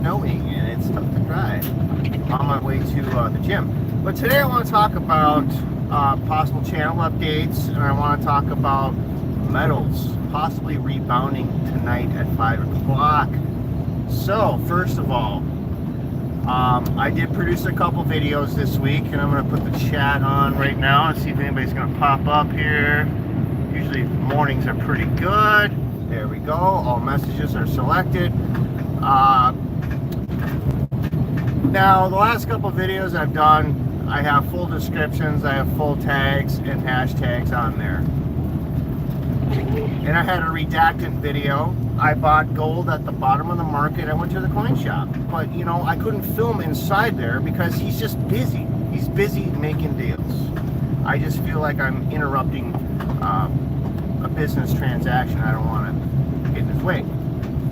snowing and it's tough to drive on my way to the gym. But today I want to talk about possible channel updates, and I want to talk about metals possibly rebounding tonight at 5 o'clock. So first of all, I did produce a couple videos this week, and I'm going to put the chat on right now and see if anybody's going to pop up here. Usually mornings are pretty good. There we go. All messages are selected. Now, the last couple videos I've done, I have full descriptions, I have full tags and hashtags on there. And I had a redacted video. I bought gold at the bottom of the market. I went to the coin shop. But, you know, I couldn't film inside there because he's just busy. He's busy making deals. I just feel like I'm interrupting a business transaction. I don't want to get in his way.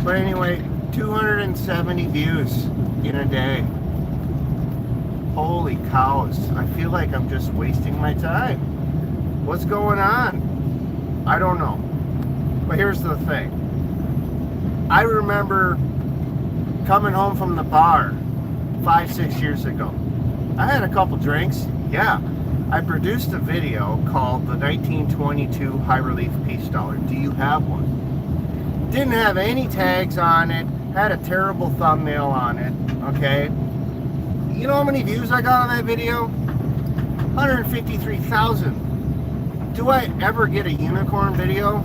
But anyway, 270 views in a day. Holy cows. I feel like I'm just wasting my time. What's going on? I don't know. But here's the thing. I remember coming home from the bar 5-6 years ago. I had a couple drinks. Yeah. I produced a video called the 1922 High Relief Peace Dollar. Do you have one? Didn't have any tags on it. Had a terrible thumbnail on it. Okay. You know how many views I got on that video? 153,000. Do I ever get a unicorn video?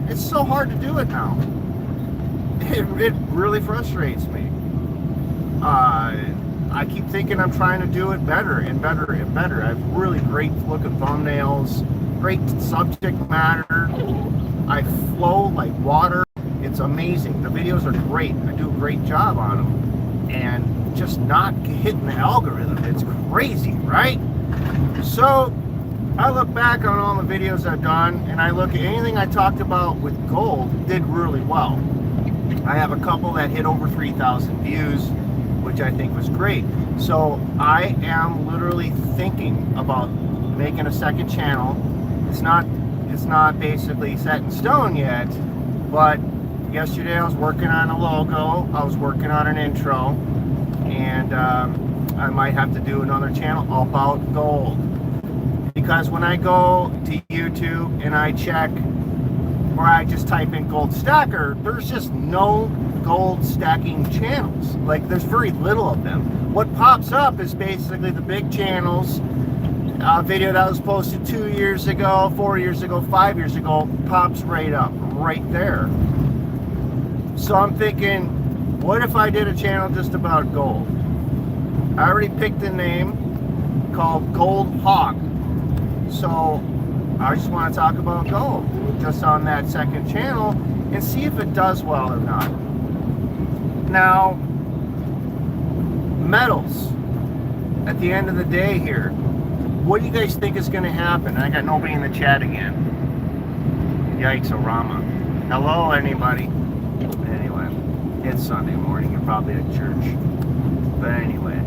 It's so hard to do it now. It really frustrates me. I keep thinking I'm trying to do it better and better and better. I have really great looking thumbnails, great subject matter. I flow like water. It's amazing. The videos are great. I do a great job on them. And just not hitting the algorithm. It's crazy, right? So I look back on all the videos I've done, and I look at anything I talked about with gold did really well. I have a couple that hit over 3,000 views, which I think was great. So I am literally thinking about making a second channel. It's not basically set in stone yet, but yesterday I was working on a logo, I was working on an intro, and I might have to do another channel about gold. Because when I go to YouTube and I check, or I just type in gold stacker, there's just no gold stacking channels. Like, there's very little of them. What pops up is basically the big channels. A video that was posted 2 years ago, 4 years ago, 5 years ago, pops right up, right there. So I'm thinking, what if I did a channel just about gold? I already picked a name called Gold Hawk. So I just want to talk about gold just on that second channel and see if it does well or not. Now, metals, at the end of the day here, what do you guys think is going to happen? I got nobody in the chat again. Yikes, Orama. Hello, anybody? Anyway, it's Sunday morning. You're probably at church. But anyway,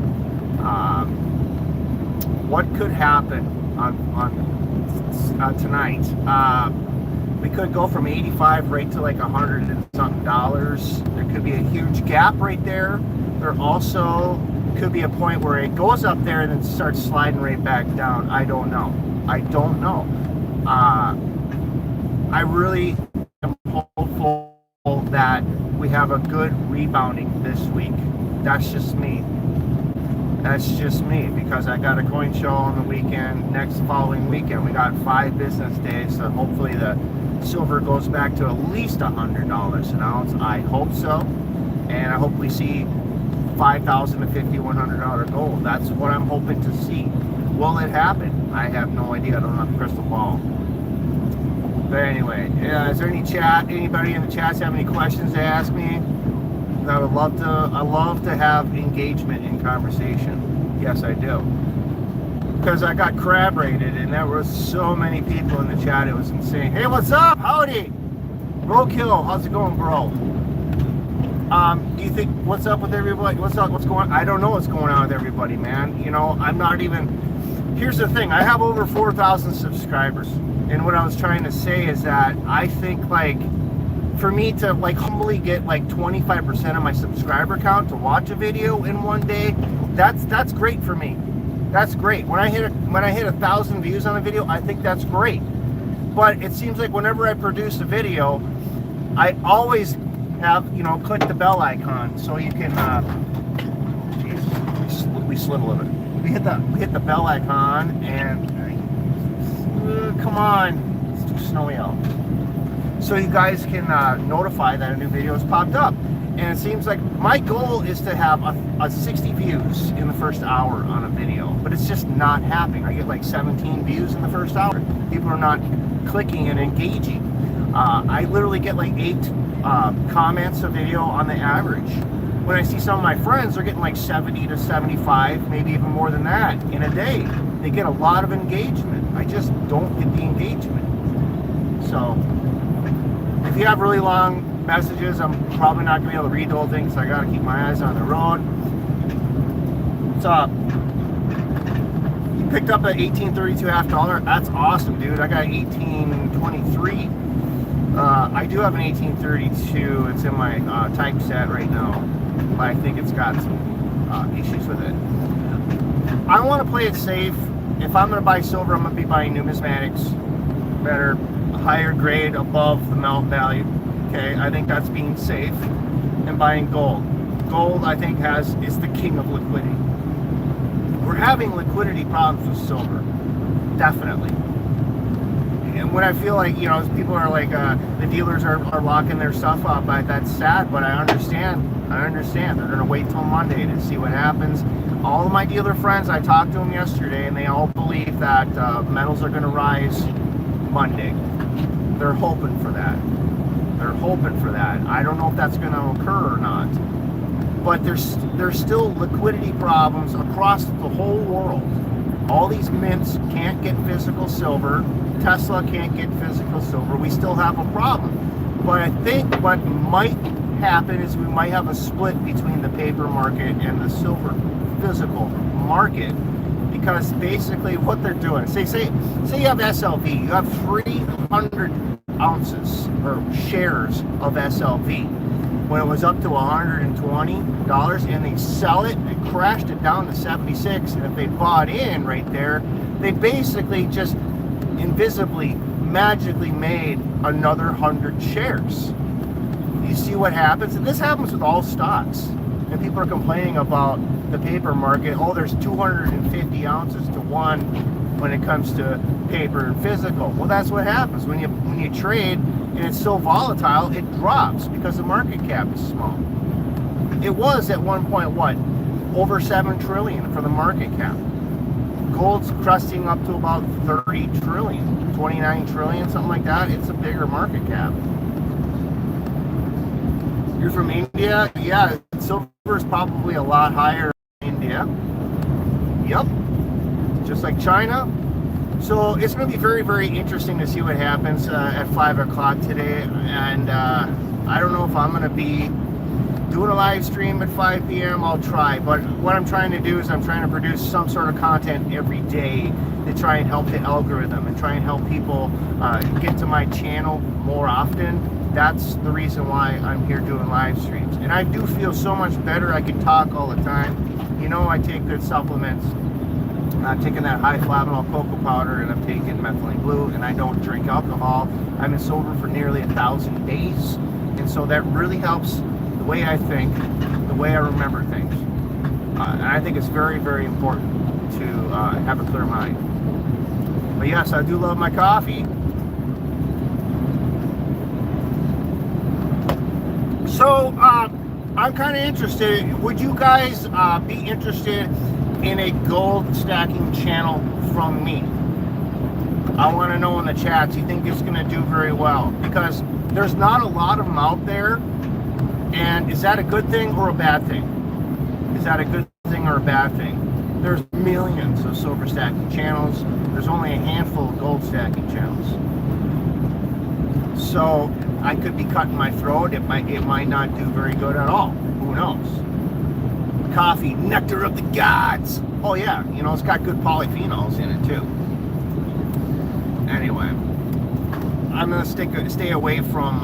what could happen on tonight? We could go from 85 right to like $100 and something. There could be a huge gap right there. There also could be a point where it goes up there and then starts sliding right back down. I don't know. I don't know. I really am hopeful that we have a good rebounding this week. That's just me. That's just me, because I got a coin show on the weekend. Next following weekend, we got 5 business days, so hopefully the silver goes back to at least $100 an ounce. I hope so, and I hope we see $5,000 to $5,100 gold. That's what I'm hoping to see. Will it happen? I have no idea. I don't have a crystal ball. But anyway, is there anybody in the chats have any questions to ask me? I love to have engagement in conversation. Yes, I do. Because I got crab rated, and there were so many people in the chat. It was insane. Hey, what's up? Howdy. Roadkill, how's it going, bro? Do you think, what's up with everybody? What's up? What's going on? I don't know what's going on with everybody, man. You know, I'm not even, here's the thing. I have over 4,000 subscribers. And what I was trying to say is that I think, like, for me to like humbly get like 25% of my subscriber count to watch a video in one day, that's great for me. That's great. When I hit 1,000 views on a video, I think that's great. But it seems like whenever I produce a video, I always have, you know, click the bell icon so you can. Geez, we slid a little bit. We hit the bell icon and come on, it's too snowy out. So you guys can notify that a new video has popped up. And it seems like my goal is to have a 60 views in the first hour on a video, but it's just not happening. I get like 17 views in the first hour. People are not clicking and engaging. I literally get like 8 comments a video on the average. When I see some of my friends, they're getting like 70 to 75, maybe even more than that in a day. They get a lot of engagement. I just don't get the engagement. So if you have really long messages, I'm probably not going to be able to read the whole thing, so I got to keep my eyes on the road. What's up? You picked up an $18.32 half dollar. That's awesome, dude. I got $18.23. I do have an $18.32. It's in my typeset right now, but I think it's got some issues with it. I want to play it safe. If I'm going to buy silver, I'm going to be buying numismatics, better, higher grade, above the melt value. Okay, I think that's being safe, and buying gold. Gold, I think, is the king of liquidity. We're having liquidity problems with silver, definitely. And when I feel like, you know, people are like, the dealers are locking their stuff up, that's sad, but I understand. They're going to wait till Monday to see what happens. All of my dealer friends, I talked to them yesterday, and they all believe that metals are going to rise Monday. They're hoping for that. I don't know if that's going to occur or not. But there's still liquidity problems across the whole world. All these mints can't get physical silver. Tesla can't get physical silver. We still have a problem. But I think what might happen is we might have a split between the paper market and the silver physical market. Because basically what they're doing, say you have SLV, you have 300 ounces or shares of SLV. When it was up to $120 and they sell it, they crashed it down to 76, and if they bought in right there, they basically just invisibly, magically made another 100 shares. You see what happens? And this happens with all stocks. And people are complaining about the paper market. Oh, there's 250 ounces to 1 when it comes to paper and physical. Well, that's what happens when you trade and it's so volatile, it drops because the market cap is small. It was at one point, what, over 7 trillion for the market cap. Gold's crusting up to about 30 trillion, 29 trillion, something like that. It's a bigger market cap. You're from India? Yeah, silver is probably a lot higher in India. Yep, just like China. So it's going to be very, very interesting to see what happens at 5 o'clock today. And I don't know if I'm going to be doing a live stream at 5 p.m. I'll try. But what I'm trying to do is I'm trying to produce some sort of content every day to try and help the algorithm and try and help people get to my channel more often. That's the reason why I'm here doing live streams. And I do feel so much better. I can talk all the time. You know, I take good supplements. I'm taking that high flavanol cocoa powder, and I'm taking methylene blue, and I don't drink alcohol. I've been sober for nearly 1,000 days, and so that really helps the way I think, the way I remember things. And I think it's very, very important to have a clear mind. But yes, I do love my coffee. So I'm kind of interested. Would you guys be interested in a gold stacking channel from me? I want to know in the chats. You think it's going to do very well? Because there's not a lot of them out there. And is that a good thing or a bad thing? Is that a good thing or a bad thing? There's millions of silver stacking channels. There's only a handful of gold stacking channels. So I could be cutting my throat. It might not do very good at all. Who knows? Coffee, nectar of the gods. Oh yeah, you know, it's got good polyphenols in it too. Anyway, I'm gonna stay away from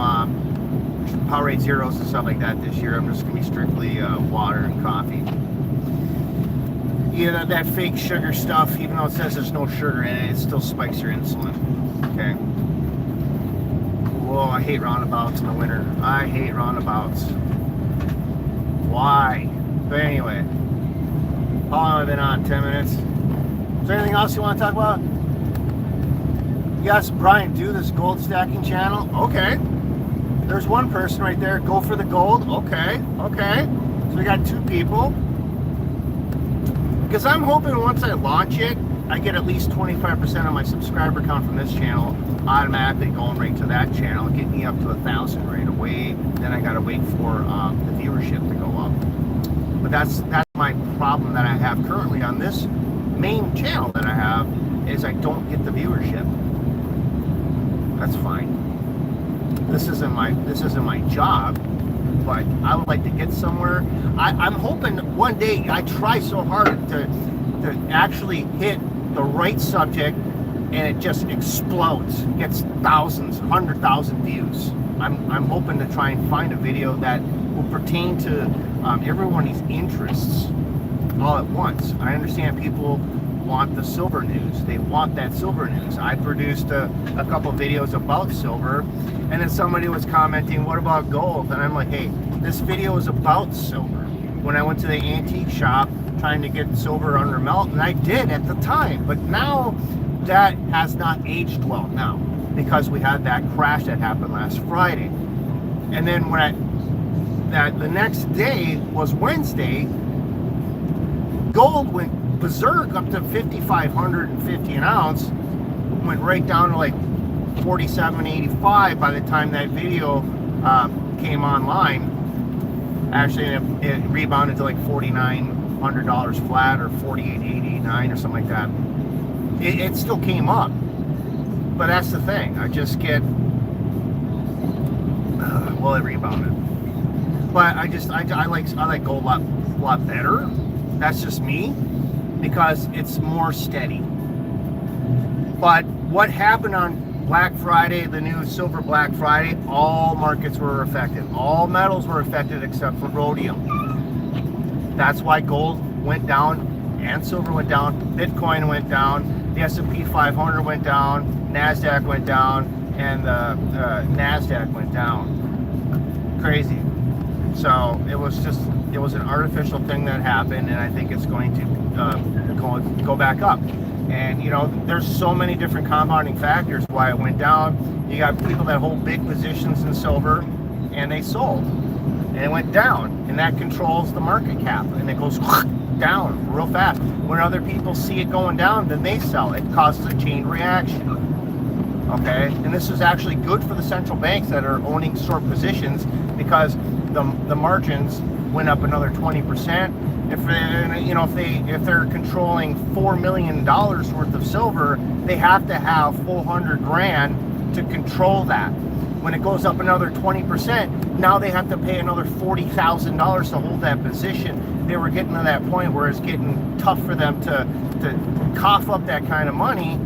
Powerade Zeros and stuff like that this year. I'm just going to be strictly water and coffee. Yeah, that fake sugar stuff, even though it says there's no sugar in it, it still spikes your insulin. Okay. Whoa, I hate roundabouts in the winter. I hate roundabouts. Why? But anyway, how long have I been on? 10 minutes? Is there anything else you want to talk about? Yes, Brian, do this gold stacking channel. Okay. There's one person right there. Go for the gold. Okay. Okay. So we got 2 people. Because I'm hoping once I launch it, I get at least 25% of my subscriber count from this channel automatically going right to that channel, get me up to 1,000 right away. Then I gotta wait for the viewership to go up. But that's my problem that I have currently on this main channel that I have, is I don't get the viewership. That's fine. This isn't my job, but I would like to get somewhere. I'm hoping one day I try so hard to actually hit the right subject and it just explodes, gets thousands, 100,000 views. I'm hoping to try and find a video that will pertain to everyone's interests all at once. I understand people want the silver news. They want that silver news. I produced a couple videos about silver, and then somebody was commenting, what about gold? And I'm like, hey, this video is about silver. When I went to the antique shop trying to get silver under melt, and I did at the time, but now that has not aged well now, because we had that crash that happened last Friday. And then the next day was Wednesday, gold went berserk up to 5,550 an ounce, went right down to like 47.85 by the time that video came online. Actually, it rebounded to like $4,900 flat, or $4,889 or something like that. It still came up, but that's the thing. I just get well, it rebounded, but I like gold a lot better. That's just me, because it's more steady. But what happened on Black Friday, the new Silver Black Friday, all markets were affected. All metals were affected except for rhodium. That's why gold went down and silver went down. Bitcoin went down. The S&P 500 went down. NASDAQ went down. And the NASDAQ went down. Crazy. So it was an artificial thing that happened, and I think it's going to go back up. And you know, there's so many different compounding factors why it went down. You got people that hold big positions in silver, and they sold, and it went down, and that controls the market cap, and it goes down real fast. When other people see it going down, then they sell. It causes a chain reaction. Okay, and this is actually good for the central banks that are owning short positions, because the margins went up another 20%. If they're controlling $4 million worth of silver, they have to have 400 grand to control that. When it goes up another 20%, now they have to pay another $40,000 to hold that position. They were getting to that point where it's getting tough for them to cough up that kind of money,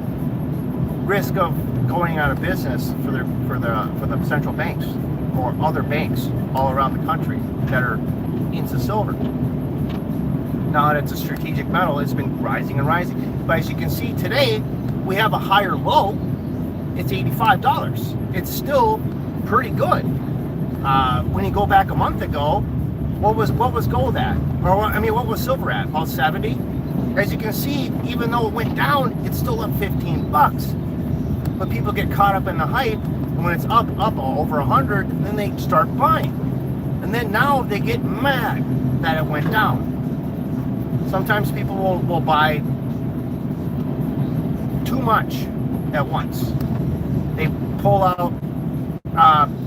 risk of going out of business for the central banks or other banks all around the country that are into silver. Now that it's a strategic metal, it's been rising and rising. But as you can see today, we have a higher low. It's $85. It's still pretty good. When you go back a month ago, what was gold at? Or what was silver at? About 70. As you can see, even though it went down, it's still up 15 bucks. But people get caught up in the hype, and when it's up over 100, then they start buying. And then now they get mad that it went down. Sometimes people will buy too much at once. They pull out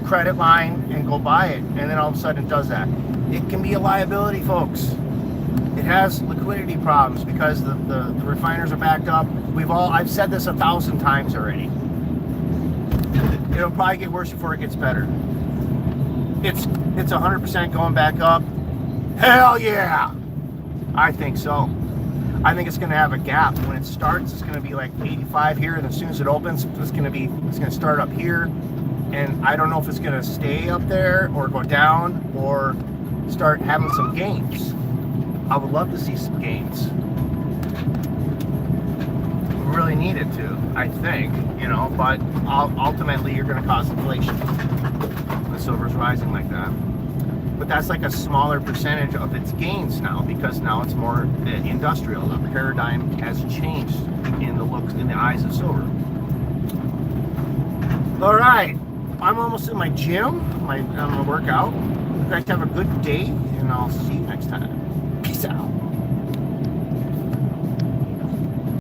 credit line and go buy it, and then all of a sudden it does that. It can be a liability, folks. It has liquidity problems because the refiners are backed up. I've said this 1,000 times already. It'll probably get worse before it gets better. It's 100% going back up. Hell yeah! I think so. I think it's going to have a gap. When it starts, it's going to be like 85 here, and as soon as it opens, it's going to start up here, And I don't know if it's going to stay up there or go down or start having some gains. I would love to see some gains. We really need it to, I think, you know, but ultimately you're going to cause inflation when silver's rising like that. But that's like a smaller percentage of its gains now, because now it's more industrial. The paradigm has changed in the looks, in the eyes of silver. All right, I'm almost in my gym. I'm gonna work out. You guys have a good day, and I'll see you next time. Peace out.